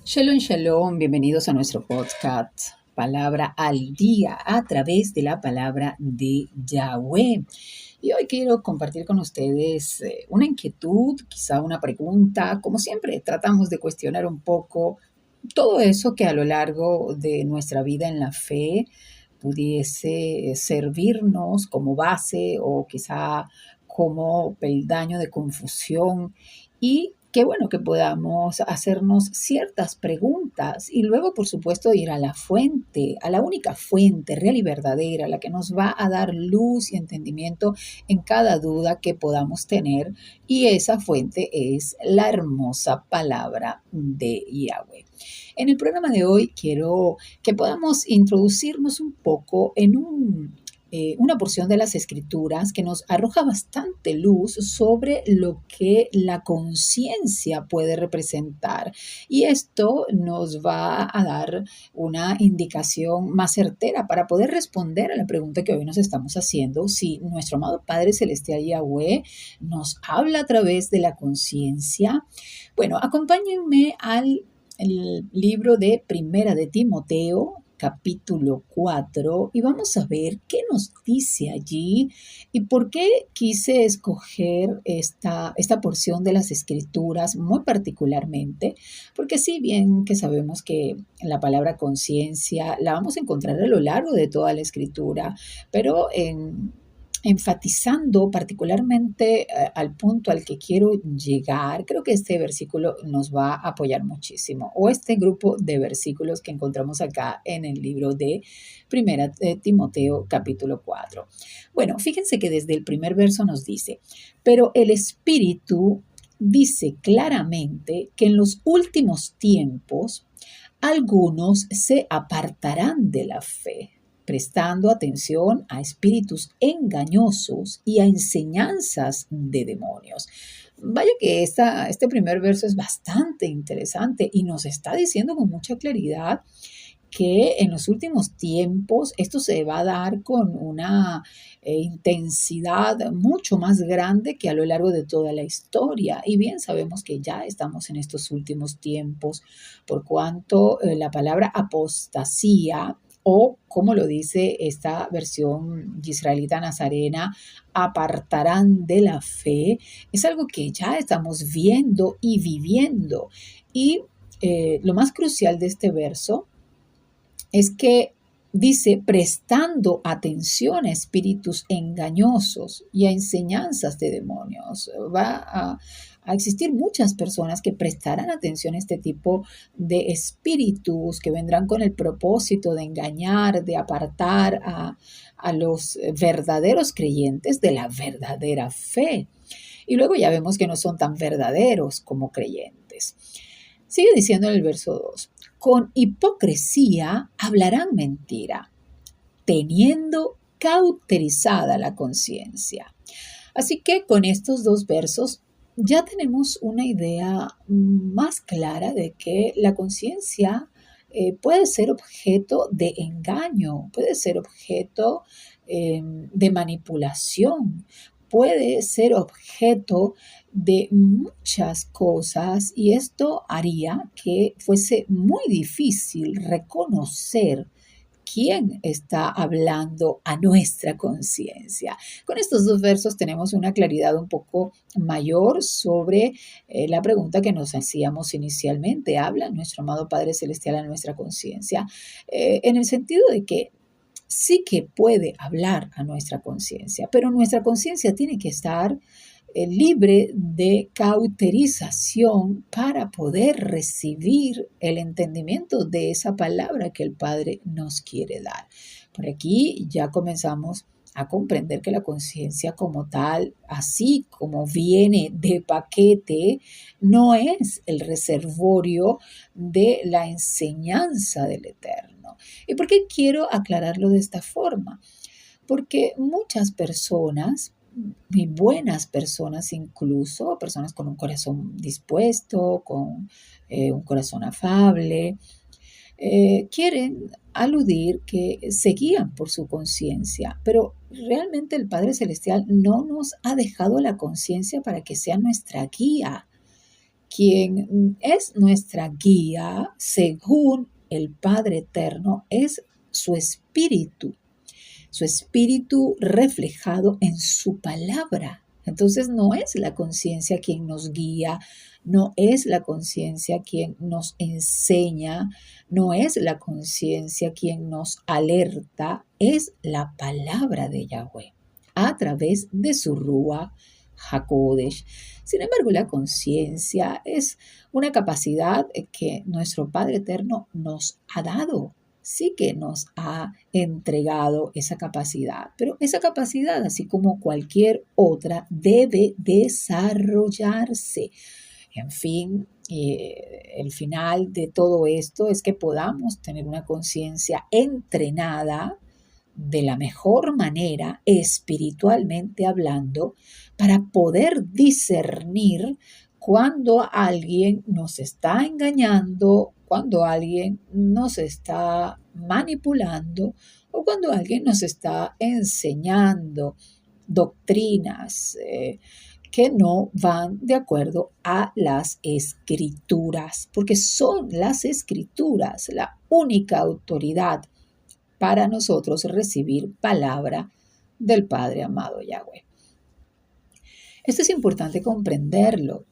Shalom, shalom, bienvenidos a nuestro podcast Palabra al Día a través de la palabra de Yahweh. Y hoy quiero compartir con ustedes una inquietud, quizá una pregunta. Como siempre, tratamos de cuestionar un poco todo eso que a lo largo de nuestra vida en la fe pudiese servirnos como base o quizá como peldaño de confusión, y qué bueno que podamos hacernos ciertas preguntas y luego, por supuesto, ir a la fuente, a la única fuente real y verdadera, la que nos va a dar luz y entendimiento en cada duda que podamos tener, y esa fuente es la hermosa palabra de Yahweh. En el programa de hoy quiero que podamos introducirnos un poco en una porción de las Escrituras que nos arroja bastante luz sobre lo que la conciencia puede representar. Y esto nos va a dar una indicación más certera para poder responder a la pregunta que hoy nos estamos haciendo: si nuestro amado Padre Celestial Yahweh nos habla a través de la conciencia. Bueno, acompáñenme al libro de Primera de Timoteo, capítulo 4, y vamos a ver qué nos dice allí y por qué quise escoger esta porción de las Escrituras muy particularmente, porque si bien que sabemos que la palabra conciencia la vamos a encontrar a lo largo de toda la Escritura, pero enfatizando particularmente al punto al que quiero llegar, creo que este versículo nos va a apoyar muchísimo, o este grupo de versículos que encontramos acá en el libro de Primera de Timoteo, capítulo 4. Bueno, fíjense que desde el primer verso nos dice: pero el Espíritu dice claramente que en los últimos tiempos algunos se apartarán de la fe, prestando atención a espíritus engañosos y a enseñanzas de demonios. Vaya que este primer verso es bastante interesante y nos está diciendo con mucha claridad que en los últimos tiempos esto se va a dar con una intensidad mucho más grande que a lo largo de toda la historia. Y bien sabemos que ya estamos en estos últimos tiempos, por cuanto la palabra apostasía, o como lo dice esta versión israelita nazarena, apartarán de la fe, es algo que ya estamos viendo y viviendo. Y lo más crucial de este verso es que dice: prestando atención a espíritus engañosos y a enseñanzas de demonios. Va a existir muchas personas que prestarán atención a este tipo de espíritus que vendrán con el propósito de engañar, de apartar a los verdaderos creyentes de la verdadera fe. Y luego ya vemos que no son tan verdaderos como creyentes. Sigue diciendo en el verso 2: con hipocresía hablarán mentira, teniendo cauterizada la conciencia. Así que con estos dos versos ya tenemos una idea más clara de que la conciencia puede ser objeto de engaño, puede ser objeto de manipulación, puede ser objeto de muchas cosas, y esto haría que fuese muy difícil reconocer quién está hablando a nuestra conciencia. Con estos dos versos tenemos una claridad un poco mayor sobre la pregunta que nos hacíamos inicialmente: ¿habla nuestro amado Padre Celestial a nuestra conciencia? En el sentido de que sí que puede hablar a nuestra conciencia, pero nuestra conciencia tiene que estar libre de cauterización para poder recibir el entendimiento de esa palabra que el Padre nos quiere dar. Por aquí ya comenzamos a comprender que la conciencia como tal, así como viene de paquete, no es el reservorio de la enseñanza del Eterno. ¿Y por qué quiero aclararlo de esta forma? Porque muchas personas, y buenas personas incluso, personas con un corazón dispuesto, con un corazón afable, quieren aludir que se guían por su conciencia, pero realmente el Padre Celestial no nos ha dejado la conciencia para que sea nuestra guía. Quien es nuestra guía, según el Padre Eterno, es su espíritu reflejado en su palabra. Entonces no es la conciencia quien nos guía, no es la conciencia quien nos enseña, no es la conciencia quien nos alerta, es la palabra de Yahweh a través de su Ruach HaKodesh. Sin embargo, la conciencia es una capacidad que nuestro Padre Eterno nos ha dado. Sí que nos ha entregado esa capacidad, pero esa capacidad, así como cualquier otra, debe desarrollarse. En fin, el final de todo esto es que podamos tener una conciencia entrenada de la mejor manera, espiritualmente hablando, para poder discernir cuando alguien nos está engañando, cuando alguien nos está manipulando o cuando alguien nos está enseñando doctrinas que no van de acuerdo a las escrituras, porque son las escrituras la única autoridad para nosotros recibir palabra del Padre amado Yahweh. Esto es importante comprenderlo.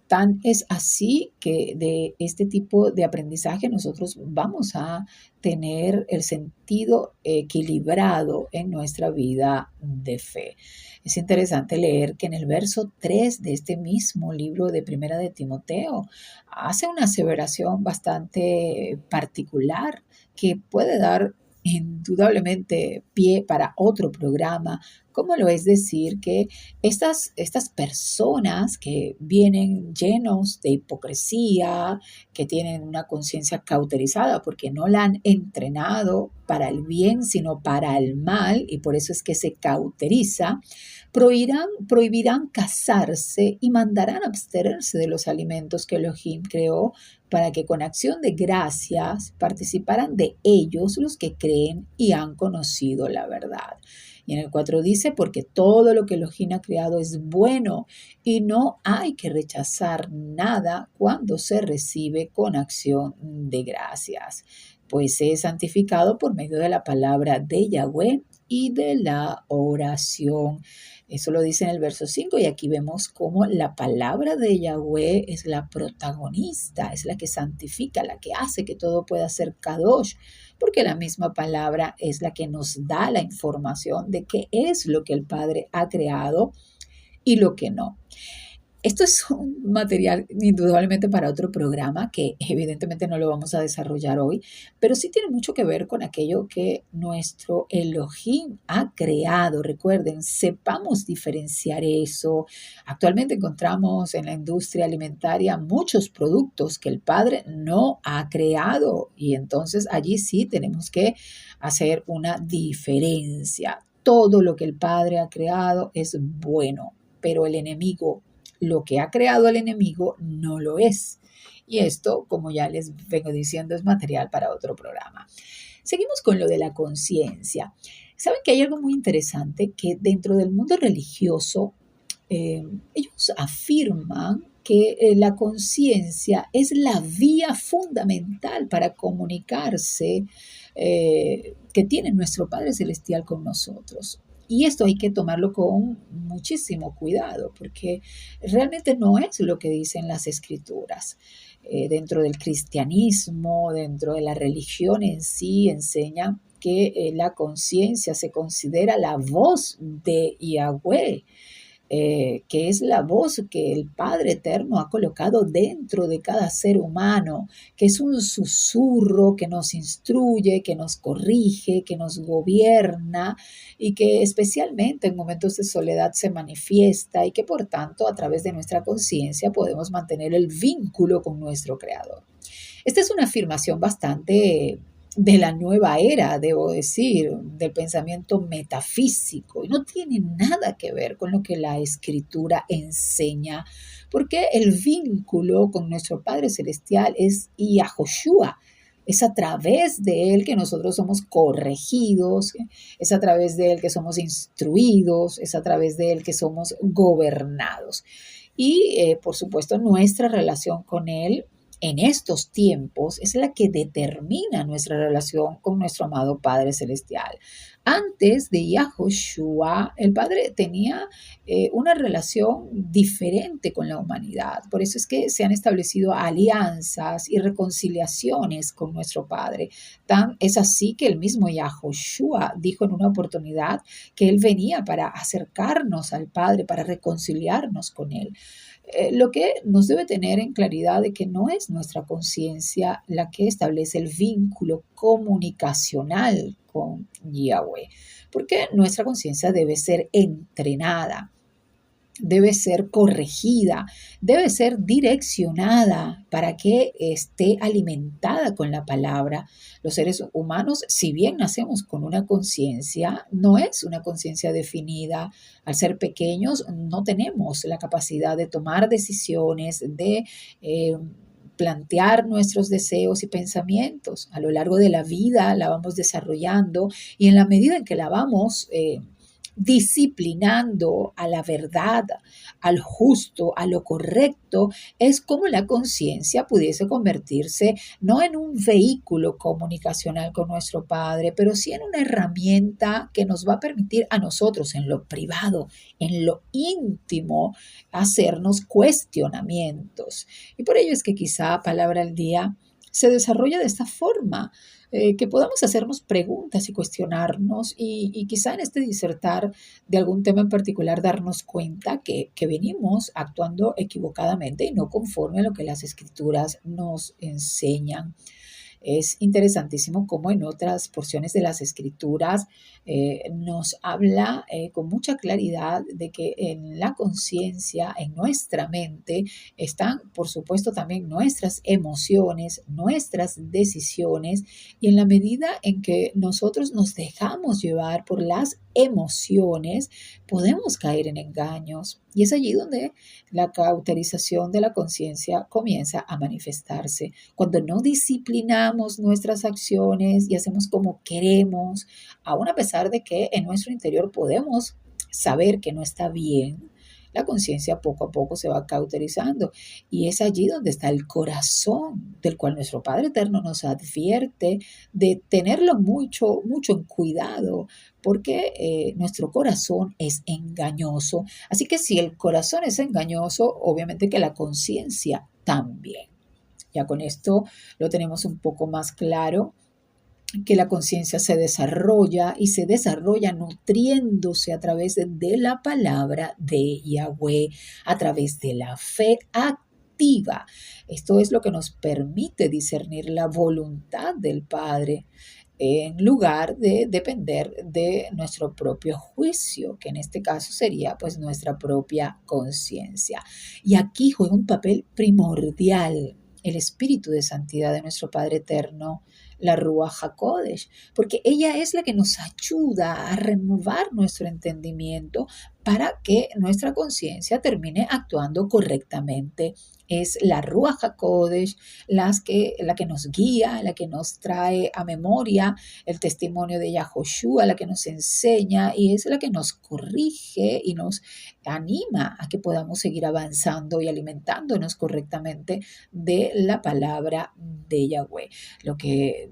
Tan es así que de este tipo de aprendizaje nosotros vamos a tener el sentido equilibrado en nuestra vida de fe. Es interesante leer que en el verso 3 de este mismo libro de Primera de Timoteo hace una aseveración bastante particular que puede dar indudablemente pie para otro programa, como lo es decir que estas personas que vienen llenos de hipocresía, que tienen una conciencia cauterizada porque no la han entrenado para el bien, sino para el mal, y por eso es que se cauteriza, prohibirán casarse y mandarán abstenerse de los alimentos que Elohim creó para que con acción de gracias participaran de ellos los que creen y han conocido la verdad. Y en el 4 dice, porque todo lo que Elohim ha creado es bueno y no hay que rechazar nada cuando se recibe con acción de gracias, pues es santificado por medio de la palabra de Yahweh y de la oración. Eso lo dice en el verso 5 y aquí vemos cómo la palabra de Yahweh es la protagonista, es la que santifica, la que hace que todo pueda ser kadosh, porque la misma palabra es la que nos da la información de qué es lo que el Padre ha creado y lo que no. Esto es un material indudablemente para otro programa que evidentemente no lo vamos a desarrollar hoy, pero sí tiene mucho que ver con aquello que nuestro Elohim ha creado. Recuerden, sepamos diferenciar eso. Actualmente encontramos en la industria alimentaria muchos productos que el Padre no ha creado y entonces allí sí tenemos que hacer una diferencia. Todo lo que el Padre ha creado es bueno, pero el enemigo, lo que ha creado el enemigo no lo es. Y esto, como ya les vengo diciendo, es material para otro programa. Seguimos con lo de la conciencia. ¿Saben que hay algo muy interesante? Que dentro del mundo religioso, ellos afirman que la conciencia es la vía fundamental para comunicarse que tiene nuestro Padre Celestial con nosotros. Y esto hay que tomarlo con muchísimo cuidado, porque realmente no es lo que dicen las escrituras. Dentro del cristianismo, dentro de la religión en sí, enseñan que la conciencia se considera la voz de Yahweh. que es la voz que el Padre Eterno ha colocado dentro de cada ser humano, que es un susurro que nos instruye, que nos corrige, que nos gobierna y que especialmente en momentos de soledad se manifiesta y que por tanto a través de nuestra conciencia podemos mantener el vínculo con nuestro Creador. Esta es una afirmación bastante de la nueva era, debo decir, del pensamiento metafísico, y no tiene nada que ver con lo que la Escritura enseña, porque el vínculo con nuestro Padre Celestial es Yahoshua. Es a través de Él que nosotros somos corregidos, es a través de Él que somos instruidos, es a través de Él que somos gobernados. Y por supuesto nuestra relación con Él en estos tiempos es la que determina nuestra relación con nuestro amado Padre Celestial. Antes de Yahoshua, el Padre tenía una relación diferente con la humanidad. Por eso es que se han establecido alianzas y reconciliaciones con nuestro Padre. Es así que el mismo Yahoshua dijo en una oportunidad que Él venía para acercarnos al Padre, para reconciliarnos con Él. Lo que nos debe tener en claridad de que no es nuestra conciencia la que establece el vínculo comunicacional con Yahweh, porque nuestra conciencia debe ser entrenada, debe ser corregida, debe ser direccionada para que esté alimentada con la palabra. Los seres humanos, si bien nacemos con una conciencia, no es una conciencia definida. Al ser pequeños, no tenemos la capacidad de tomar decisiones, de plantear nuestros deseos y pensamientos. A lo largo de la vida la vamos desarrollando y en la medida en que la vamos disciplinando a la verdad, al justo, a lo correcto, es como la conciencia pudiese convertirse no en un vehículo comunicacional con nuestro Padre, pero sí en una herramienta que nos va a permitir a nosotros en lo privado, en lo íntimo, hacernos cuestionamientos. Y por ello es que quizá Palabra al Día se desarrolla de esta forma, que podamos hacernos preguntas y cuestionarnos y quizá en este disertar de algún tema en particular darnos cuenta que venimos actuando equivocadamente y no conforme a lo que las Escrituras nos enseñan. Es interesantísimo cómo en otras porciones de las Escrituras nos habla con mucha claridad de que en la conciencia, en nuestra mente, están, por supuesto, también nuestras emociones, nuestras decisiones, y en la medida en que nosotros nos dejamos llevar por las emociones, podemos caer en engaños. Y es allí donde la cauterización de la conciencia comienza a manifestarse. Cuando no disciplinamos nuestras acciones y hacemos como queremos, aun a pesar de que en nuestro interior podemos saber que no está bien, la conciencia poco a poco se va cauterizando. Y es allí donde está el corazón, del cual nuestro Padre Eterno nos advierte de tenerlo mucho, mucho en cuidado, porque nuestro corazón es engañoso. Así que si el corazón es engañoso, obviamente que la conciencia también. Ya con esto lo tenemos un poco más claro, que la conciencia se desarrolla y se desarrolla nutriéndose a través de la palabra de Yahweh, a través de la fe activa. Esto es lo que nos permite discernir la voluntad del Padre en lugar de depender de nuestro propio juicio, que en este caso sería pues nuestra propia conciencia. Y aquí juega un papel primordial el espíritu de santidad de nuestro Padre Eterno, la Ruach HaKodesh, porque ella es la que nos ayuda a renovar nuestro entendimiento para que nuestra conciencia termine actuando correctamente. Es la Ruach HaKodesh la que nos guía, la que nos trae a memoria el testimonio de Yahoshua, la que nos enseña y es la que nos corrige y nos anima a que podamos seguir avanzando y alimentándonos correctamente de la palabra de Yahweh. Lo que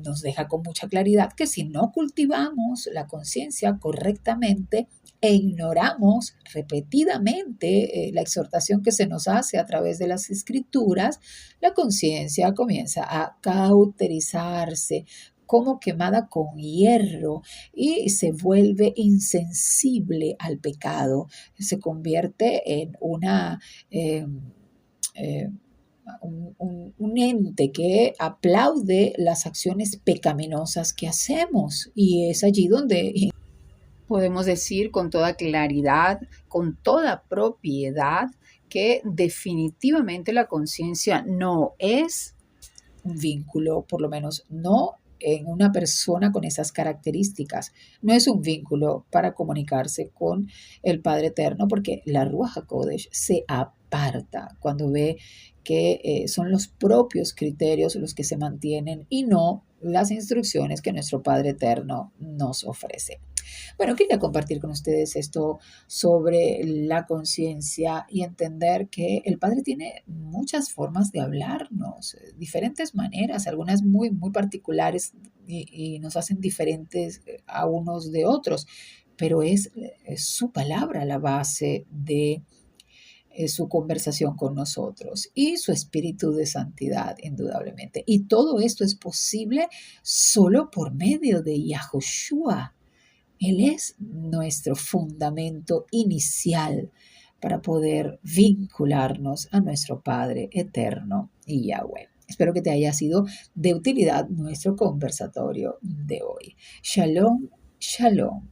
nos deja con mucha claridad que si no cultivamos la conciencia correctamente e ignoramos repetidamente la exhortación que se nos hace a través de las Escrituras, la conciencia comienza a cauterizarse, como quemada con hierro y se vuelve insensible al pecado, se convierte en eh, eh, un ente que aplaude las acciones pecaminosas que hacemos y es allí donde podemos decir con toda claridad, con toda propiedad, que definitivamente la conciencia no es un vínculo, por lo menos no en una persona con esas características. No es un vínculo para comunicarse con el Padre Eterno porque la Ruach HaKodesh se aparta cuando ve que son los propios criterios los que se mantienen y no las instrucciones que nuestro Padre Eterno nos ofrece. Bueno, quería compartir con ustedes esto sobre la conciencia y entender que el Padre tiene muchas formas de hablarnos, diferentes maneras, algunas muy, muy particulares y nos hacen diferentes a unos de otros, pero es su palabra la base de su conversación con nosotros y su espíritu de santidad, indudablemente. Y todo esto es posible solo por medio de Yahushua. Él es nuestro fundamento inicial para poder vincularnos a nuestro Padre eterno y Yahweh. Espero que te haya sido de utilidad nuestro conversatorio de hoy. Shalom, shalom.